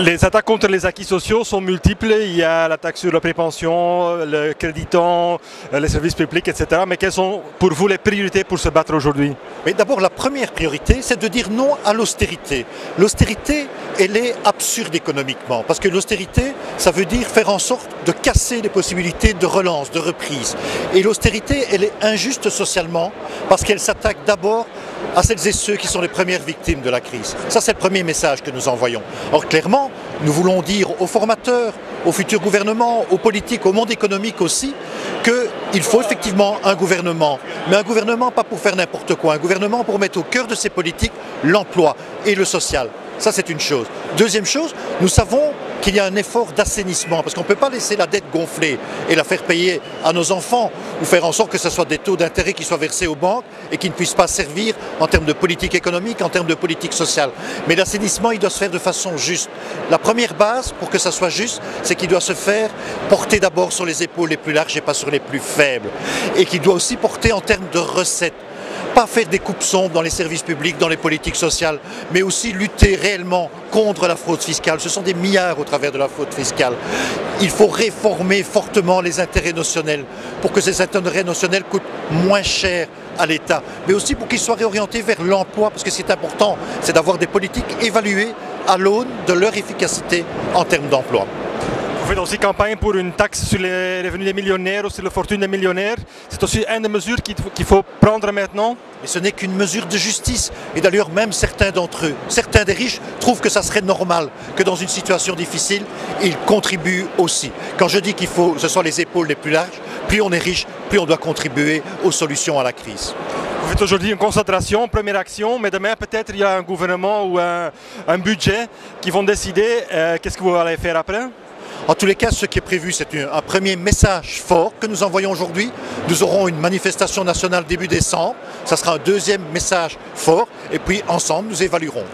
Les attaques contre les acquis sociaux sont multiples. Il y a l'attaque sur la prépension, le créditant, les services publics, etc. Mais quelles sont pour vous les priorités pour se battre aujourd'hui? Mais d'abord, la première priorité, c'est de dire non à l'austérité. L'austérité, elle est absurde économiquement, parce que l'austérité, ça veut dire faire en sorte de casser les possibilités de relance, de reprise. Et l'austérité, elle est injuste socialement, parce qu'elle s'attaque d'abord à celles et ceux qui sont les premières victimes de la crise. Ça, c'est le premier message que nous envoyons. Or, clairement, nous voulons dire aux formateurs, au futur gouvernement, aux politiques, au monde économique aussi, qu'il faut effectivement un gouvernement, mais un gouvernement pas pour faire n'importe quoi, un gouvernement pour mettre au cœur de ses politiques l'emploi et le social. Ça, c'est une chose. Deuxième chose, nous savons qu'il y a un effort d'assainissement, parce qu'on ne peut pas laisser la dette gonfler et la faire payer à nos enfants, ou faire en sorte que ce soit des taux d'intérêt qui soient versés aux banques et qui ne puissent pas servir en termes de politique économique, en termes de politique sociale. Mais l'assainissement, il doit se faire de façon juste. La première base, pour que ça soit juste, c'est qu'il doit se faire porter d'abord sur les épaules les plus larges et pas sur les plus faibles. Et qu'il doit aussi porter en termes de recettes. Pas faire des coupes sombres dans les services publics, dans les politiques sociales, mais aussi lutter réellement contre la fraude fiscale. Ce sont des milliards au travers de la fraude fiscale. Il faut réformer fortement les intérêts notionnels pour que ces intérêts notionnels coûtent moins cher à l'État, mais aussi pour qu'ils soient réorientés vers l'emploi, parce que ce qui est important, c'est d'avoir des politiques évaluées à l'aune de leur efficacité en termes d'emploi. Vous faites aussi campagne pour une taxe sur les revenus des millionnaires ou sur la fortune des millionnaires. C'est aussi une des mesures qu'il faut prendre maintenant. Mais ce n'est qu'une mesure de justice. Et d'ailleurs, même certains d'entre eux, certains des riches, trouvent que ça serait normal que dans une situation difficile, ils contribuent aussi. Quand je dis qu'il faut que ce soit les épaules les plus larges, plus on est riche, plus on doit contribuer aux solutions à la crise. Vous faites aujourd'hui une concentration, première action, mais demain peut-être il y a un gouvernement ou un budget qui vont décider qu'est-ce que vous allez faire après. En tous les cas, ce qui est prévu, c'est un premier message fort que nous envoyons aujourd'hui. Nous aurons une manifestation nationale début décembre. Ça sera un deuxième message fort. Et puis, ensemble, nous évaluerons.